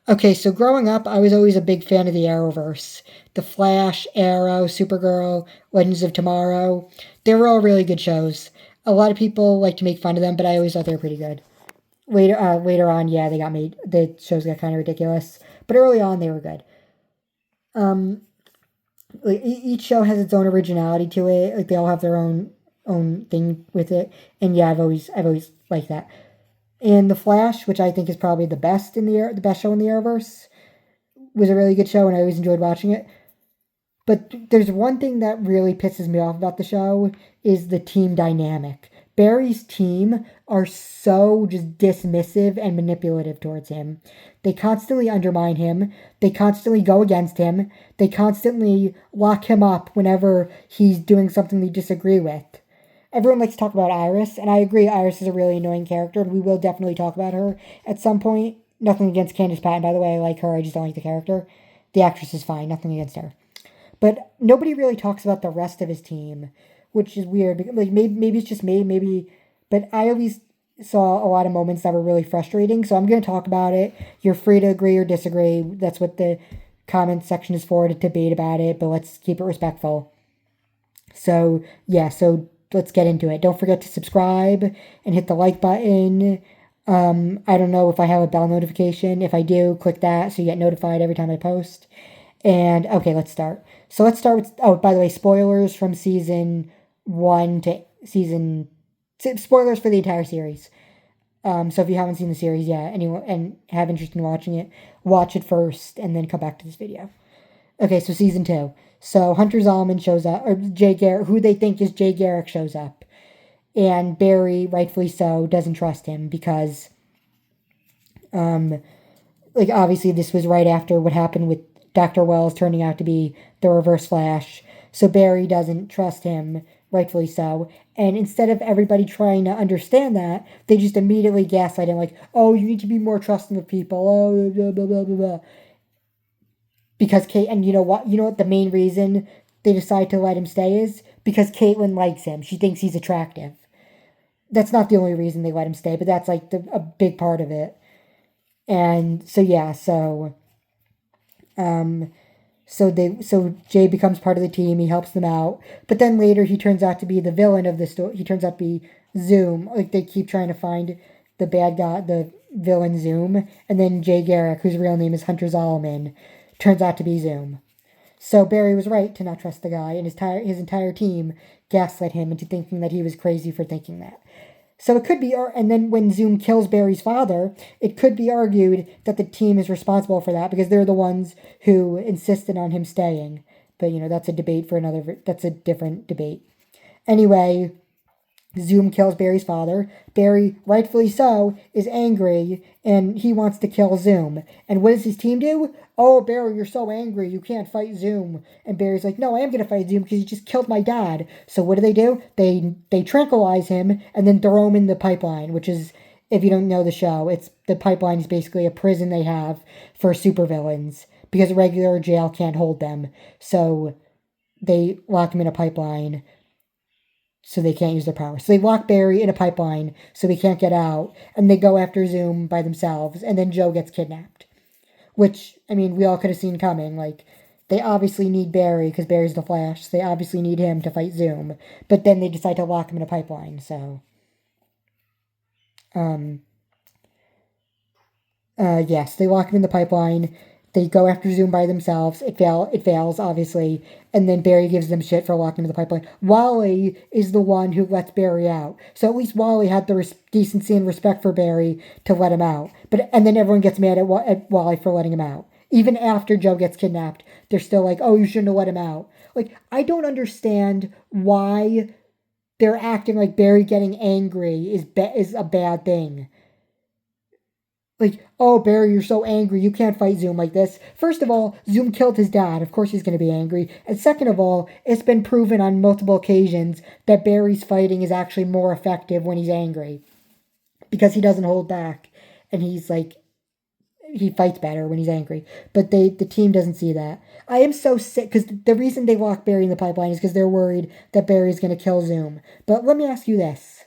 Okay, so growing up, I was always a big fan of the Arrowverse. The Flash, Arrow, Supergirl, Legends of Tomorrow. They were all really good shows. A lot of people like to make fun of them, but I always thought they were pretty good. Later on, yeah, they got made. The shows got kind of ridiculous, but early on, they were good. Um, like each show has its own originality to it. Like they all have their own thing with it, and yeah, I've always liked that. And the Flash, which I think is probably the best show in the Arrowverse, was a really good show, and I always enjoyed watching it. But there's one thing that really pisses me off about the show is the team dynamic. Barry's team are so just dismissive and manipulative towards him. They constantly undermine him. They constantly go against him. They constantly lock him up whenever he's doing something they disagree with. Everyone likes to talk about Iris, and I agree Iris is a really annoying character, and we will definitely talk about her at some point. Nothing against Candice Patton, by the way. I like her, I just don't like the character. The actress is fine, nothing against her. But nobody really talks about the rest of his team, which is weird. Like maybe it's just me, maybe. But I always saw a lot of moments that were really frustrating. So I'm going to talk about it. You're free to agree or disagree. That's what the comment section is for, to debate about it. But let's keep it respectful. So yeah, so let's get into it. Don't forget to subscribe and hit the like button. I don't know if I have a bell notification. If I do, click that so you get notified every time I post. And okay, let's start. So let's start with, oh, by the way, spoilers from season 1 to season, spoilers for the entire series. So if you haven't seen the series yet, anyone and have interest in watching it, watch it first and then come back to this video. Okay, so season 2. So Hunter Zolomon shows up, or Jay Garrick, who they think is Jay Garrick, shows up. And Barry, rightfully so, doesn't trust him because, like, obviously this was right after what happened with Dr. Wells turning out to be the Reverse Flash. So Barry doesn't trust him, rightfully so. And instead of everybody trying to understand that, they just immediately gaslight him, like, oh, you need to be more trusting of people, oh, blah, blah, blah, blah, blah. Because Kate, and you know what the main reason they decide to let him stay is? Because Caitlin likes him. She thinks he's attractive. That's not the only reason they let him stay, but that's like a big part of it. And so yeah, so Jay becomes part of the team. He helps them out, but then later he turns out to be the villain of the story. He turns out to be Zoom. Like they keep trying to find the bad guy, the villain Zoom, and then Jay Garrick, whose real name is Hunter Zolomon, turns out to be Zoom. So Barry was right to not trust the guy, and his entire team gaslit him into thinking that he was crazy for thinking that. So it could be, and then when Zoom kills Barry's father, it could be argued that the team is responsible for that because they're the ones who insisted on him staying. But, that's a debate for that's a different debate. Anyway, Zoom kills Barry's father. Barry, rightfully so, is angry and he wants to kill Zoom. And what does his team do? Oh, Barry, you're so angry. You can't fight Zoom. And Barry's like, no, I am going to fight Zoom because he just killed my dad. So what do? They tranquilize him and then throw him in the pipeline, which is, if you don't know the show, the pipeline is basically a prison they have for supervillains because a regular jail can't hold them. So they lock him in a pipeline so they can't use their power. So they lock Barry in a pipeline so he can't get out, and they go after Zoom by themselves, and then Joe gets kidnapped. Which, I mean, we all could have seen coming. Like, they obviously need Barry, because Barry's the Flash, so they obviously need him to fight Zoom. But then they decide to lock him in a pipeline, so... yes, they lock him in the pipeline. They go after Zoom by themselves. It fails, obviously. And then Barry gives them shit for locking into the pipeline. Wally is the one who lets Barry out. So at least Wally had the decency and respect for Barry to let him out. And then everyone gets mad at Wally for letting him out. Even after Joe gets kidnapped, they're still like, oh, you shouldn't have let him out. Like, I don't understand why they're acting like Barry getting angry is a bad thing. Like, oh, Barry, you're so angry. You can't fight Zoom like this. First of all, Zoom killed his dad. Of course he's going to be angry. And second of all, it's been proven on multiple occasions that Barry's fighting is actually more effective when he's angry. Because he doesn't hold back. And he's like, he fights better when he's angry. But the team doesn't see that. I am so sick, because the reason they lock Barry in the pipeline is because they're worried that Barry's going to kill Zoom. But let me ask you this.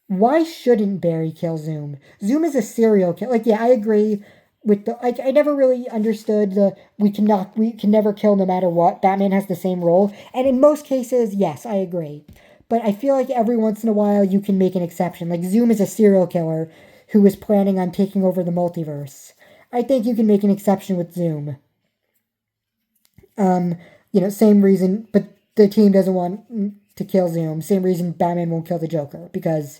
Why shouldn't Barry kill Zoom? Zoom is a serial killer. Like, yeah, I agree. with the I never really understood the we can never kill no matter what. Batman has the same role, and in most cases, yes, I agree. But I feel like every once in a while you can make an exception. Like Zoom is a serial killer who is planning on taking over the multiverse. I think you can make an exception with Zoom. Um, same reason, but the team doesn't want to kill Zoom. Same reason Batman won't kill the Joker because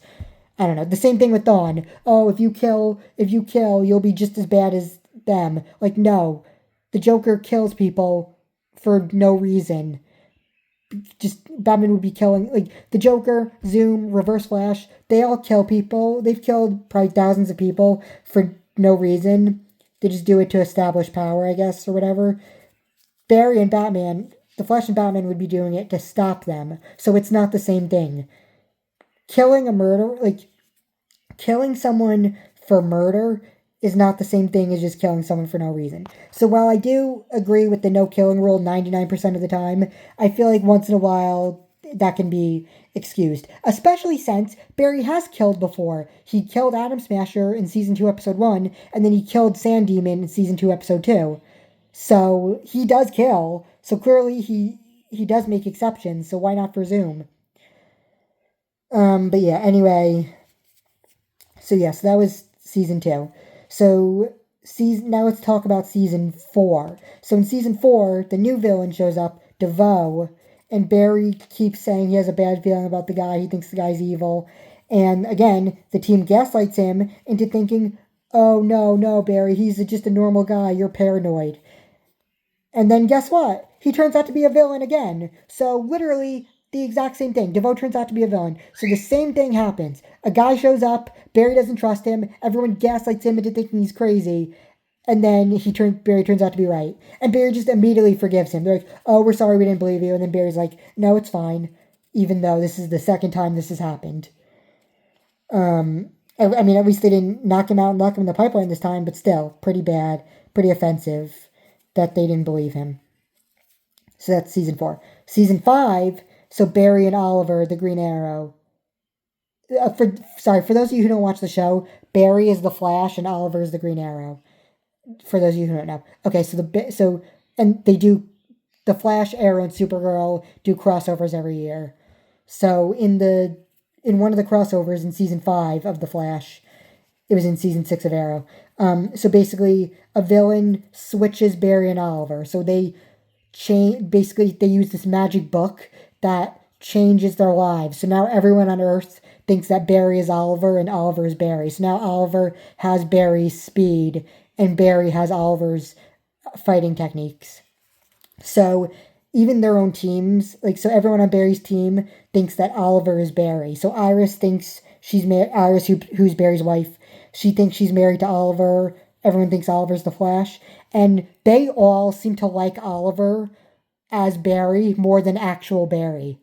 I don't know. The same thing with Dawn. Oh, if you kill, you'll be just as bad as them. Like no, the Joker kills people for no reason. Just Batman would be killing like the Joker, Zoom, Reverse Flash. They all kill people. They've killed probably thousands of people for no reason. They just do it to establish power, I guess, or whatever. Barry and Batman, the Flash and Batman would be doing it to stop them. So it's not the same thing. Killing someone for murder is not the same thing as just killing someone for no reason. So while I do agree with the no killing rule 99% of the time, I feel like once in a while that can be excused. Especially since Barry has killed before. He killed Atom Smasher in Season 2, Episode 1, and then he killed Sand Demon in Season 2, Episode 2. So he does kill. So clearly he does make exceptions, so why not for Zoom? But yeah, anyway. So yes, that was Season 2. So now let's talk about Season 4. So in Season 4, the new villain shows up, DeVoe, and Barry keeps saying he has a bad feeling about the guy. He thinks the guy's evil. And again, the team gaslights him into thinking, oh, no, Barry, he's just a normal guy. You're paranoid. And then guess what? He turns out to be a villain again. So literally the exact same thing. DeVoe turns out to be a villain. So the same thing happens. A guy shows up. Barry doesn't trust him. Everyone gaslights him into thinking he's crazy. And then Barry turns out to be right. And Barry just immediately forgives him. They're like, oh, we're sorry we didn't believe you. And then Barry's like, no, it's fine. Even though this is the second time this has happened. I mean, at least they didn't knock him out and lock him in the pipeline this time. But still, pretty bad. Pretty offensive that they didn't believe him. So that's Season 4. Season 5, so Barry and Oliver, the Green Arrow. For those of you who don't watch the show, Barry is the Flash and Oliver is the Green Arrow. For those of you who don't know. Okay, and they do, the Flash, Arrow, and Supergirl do crossovers every year. So in one of the crossovers in Season 5 of The Flash, it was in Season 6 of Arrow. So basically, a villain switches Barry and Oliver. So they use this magic book that changes their lives. So now everyone on Earth thinks that Barry is Oliver and Oliver is Barry. So now Oliver has Barry's speed and Barry has Oliver's fighting techniques. So even their own teams, so everyone on Barry's team thinks that Oliver is Barry. So Iris thinks Iris, who's Barry's wife, she thinks she's married to Oliver. Everyone thinks Oliver's the Flash. And they all seem to like Oliver as Barry more than actual Barry.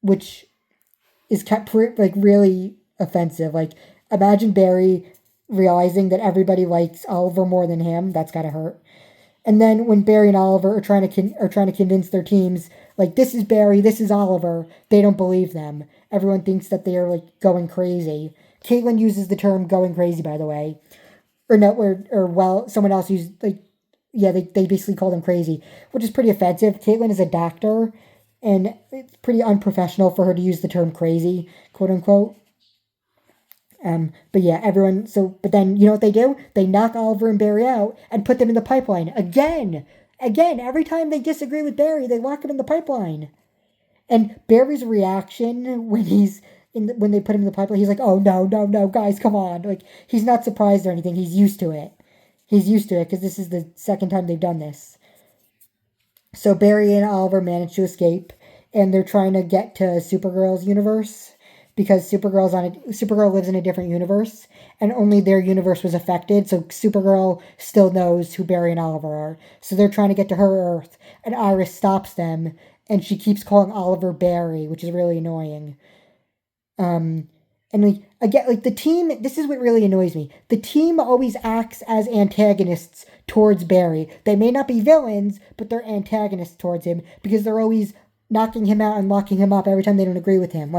Which is really offensive. Imagine Barry realizing that everybody likes Oliver more than him. That's gotta hurt. And then when Barry and Oliver are trying to convince their teams, this is Barry, this is Oliver, they don't believe them. Everyone thinks that they are going crazy. Caitlin uses the term "going crazy," by the way, someone else used they basically call them crazy, which is pretty offensive. Caitlin is a doctor, and it's pretty unprofessional for her to use the term "crazy," quote unquote. But yeah, but then you know what they do? They knock Oliver and Barry out and put them in the pipeline again. Every time they disagree with Barry, they lock him in the pipeline. And Barry's reaction when when they put him in the pipeline, he's like, oh, no, guys, come on. He's not surprised or anything. He's used to it. Because this is the second time they've done this. So Barry and Oliver manage to escape, and they're trying to get to Supergirl's universe, because Supergirl lives in a different universe, and only their universe was affected, so Supergirl still knows who Barry and Oliver are. So they're trying to get to her Earth, and Iris stops them, and she keeps calling Oliver Barry, which is really annoying. And the team, this is what really annoys me. The team always acts as antagonists towards Barry. They may not be villains, but they're antagonists towards him because they're always knocking him out and locking him up every time they don't agree with him.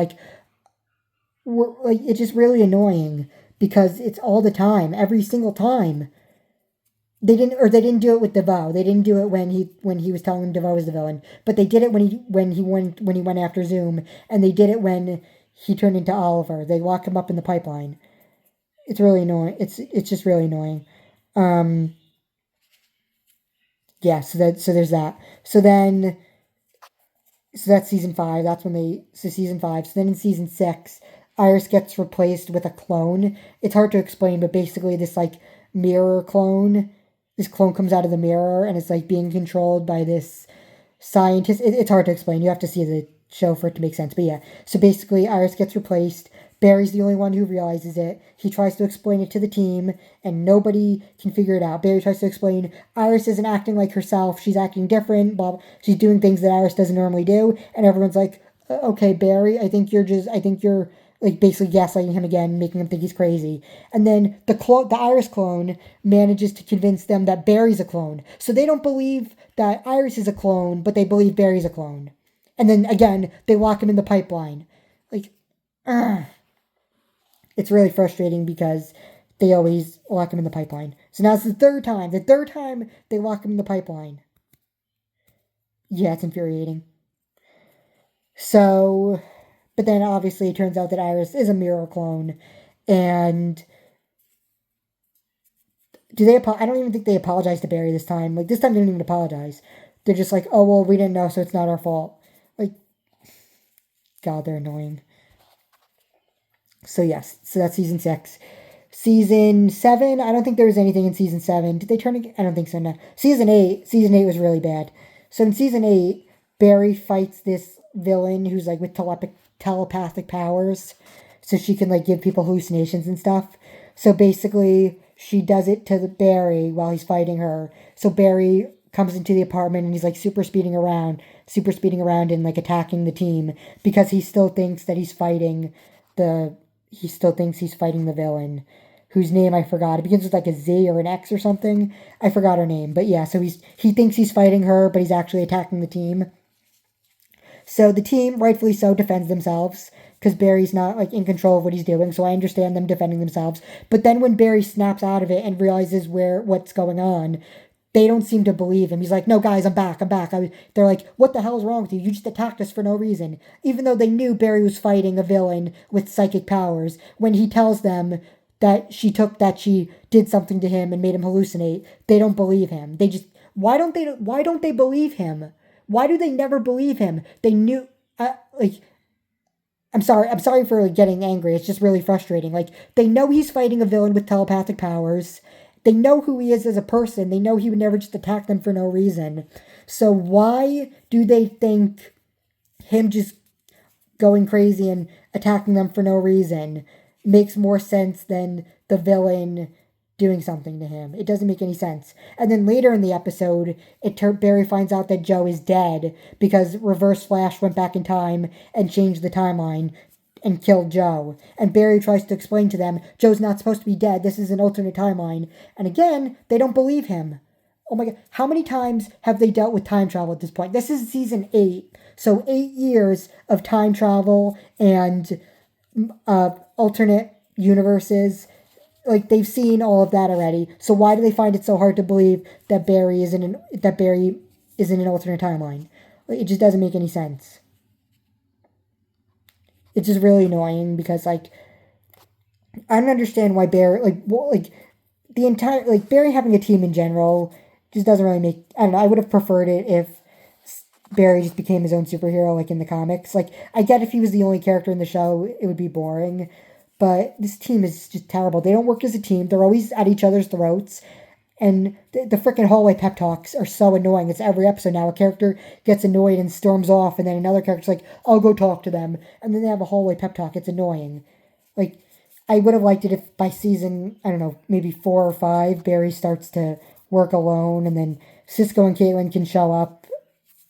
It's just really annoying because it's all the time, every single time. They didn't do it with DeVoe. They didn't do it when he was telling them DeVoe was the villain. But they did it when he went after Zoom, and they did it when he turned into Oliver. They lock him up in the pipeline. It's really annoying. It's just really annoying. Yeah. So there's that. So that's season 5. So season 5. So then in season 6, Iris gets replaced with a clone. It's hard to explain, but basically this like mirror clone. This clone comes out of the mirror and it's like being controlled by this scientist. It's hard to explain. You have to see the show for it to make sense. But yeah, so basically Iris gets replaced. Barry's the only one who realizes it. He tries to explain it to the team, and nobody can figure it out. Barry tries to explain Iris isn't acting like herself. She's acting different. Bob, she's doing things that Iris doesn't normally do. And everyone's like, okay, Barry, I think you're like basically gaslighting him again, making him think he's crazy. And then the Iris clone manages to convince them that Barry's a clone. So they don't believe that Iris is a clone, but they believe Barry's a clone. And then again, they lock him in the pipeline. Like, it's really frustrating because they always lock him in the pipeline. So now it's the third time. The third time they lock him in the pipeline. Yeah, it's infuriating. So, but then obviously it turns out that Iris is a mirror clone. And I don't even think they apologize to Barry this time. Like, this time they didn't even apologize. They're just like, oh, well, we didn't know, so it's not our fault. Like, God, they're annoying. So yes, so that's season 6. Season 7, I don't think there was anything in season 7. Did they turn it? I don't think so, no. Season 8 was really bad. So in season 8, Barry fights this villain who's like with telepathic powers. So she can like give people hallucinations and stuff. So basically, she does it to Barry while he's fighting her. So Barry comes into the apartment and he's like super speeding around and like attacking the team because he still thinks that he's fighting the villain, whose name I forgot. It begins with like a Z or an X or something. I forgot her name. But yeah, so he thinks he's fighting her, but he's actually attacking the team. So the team, rightfully so, defends themselves because Barry's not like in control of what he's doing. So I understand them defending themselves. But then when Barry snaps out of it and realizes what's going on, they don't seem to believe him. He's like, no, guys, I'm back. They're like, what the hell is wrong with you? You just attacked us for no reason. Even though they knew Barry was fighting a villain with psychic powers, when he tells them that she did something to him and made him hallucinate, they don't believe him. Why don't they believe him? Why do they never believe him? They knew, I'm sorry for like, getting angry. It's just really frustrating. Like, they know he's fighting a villain with telepathic powers. They know who he is as a person. They know he would never just attack them for no reason. So why do they think him just going crazy and attacking them for no reason makes more sense than the villain doing something to him? It doesn't make any sense. And then later in the episode, Barry finds out that Joe is dead because Reverse Flash went back in time and changed the timeline and killed Joe. And Barry tries to explain to them, Joe's not supposed to be dead. This is an alternate timeline. And again, they don't believe him. Oh my God. How many times have they dealt with time travel at this point? This is season 8. So 8 years of time travel and alternate universes. Like, they've seen all of that already. So why do they find it so hard to believe that Barry is in an alternate timeline? Like, it just doesn't make any sense. It's just really annoying because, like, I don't understand why Barry, the entire, like, Barry having a team in general just doesn't really make, I don't know, I would have preferred it if Barry just became his own superhero, like, in the comics. Like, I get if he was the only character in the show, it would be boring, but this team is just terrible. They don't work as a team. They're always at each other's throats. And the freaking hallway pep talks are so annoying. It's every episode now. A character gets annoyed and storms off, and then another character's like, I'll go talk to them. And then they have a hallway pep talk. It's annoying. Like, I would have liked it if by season, I don't know, maybe 4 or 5, Barry starts to work alone, and then Cisco and Caitlin can show up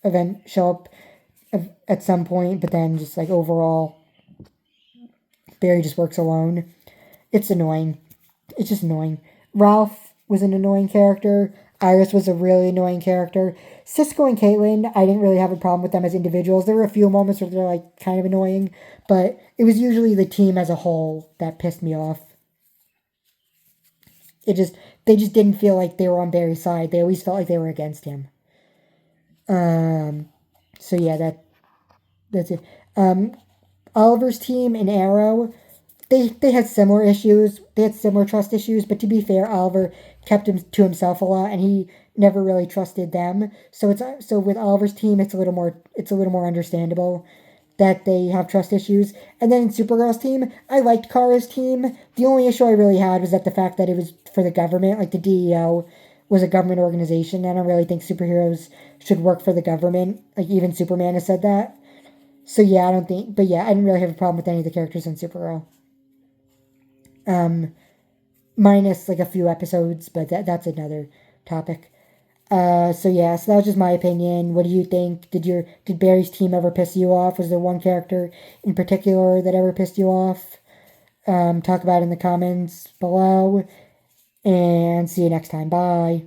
at some point, but then just, like, overall, Barry just works alone. It's annoying. It's just annoying. Ralph was an annoying character. Iris was a really annoying character. Cisco and Caitlin, I didn't really have a problem with them as individuals. There were a few moments where they're like kind of annoying, but it was usually the team as a whole that pissed me off. It just they just didn't feel like they were on Barry's side. They always felt like they were against him. Um, so yeah, that's it. Oliver's team and Arrow, they had similar issues. They had similar trust issues, but to be fair, Oliver kept him to himself a lot, and he never really trusted them. So with Oliver's team, it's a little more understandable that they have trust issues. And then in Supergirl's team, I liked Kara's team. The only issue I really had was that the fact that it was for the government, like the DEO was a government organization. I don't really think superheroes should work for the government. Like even Superman has said that. So yeah, I don't think, but yeah, I didn't really have a problem with any of the characters in Supergirl. Um, Minus like a few episodes, but that's another topic. So yeah, so that was just my opinion. What do you think? Did Barry's team ever piss you off? Was there one character in particular that ever pissed you off? Talk about it in the comments below, and see you next time. Bye.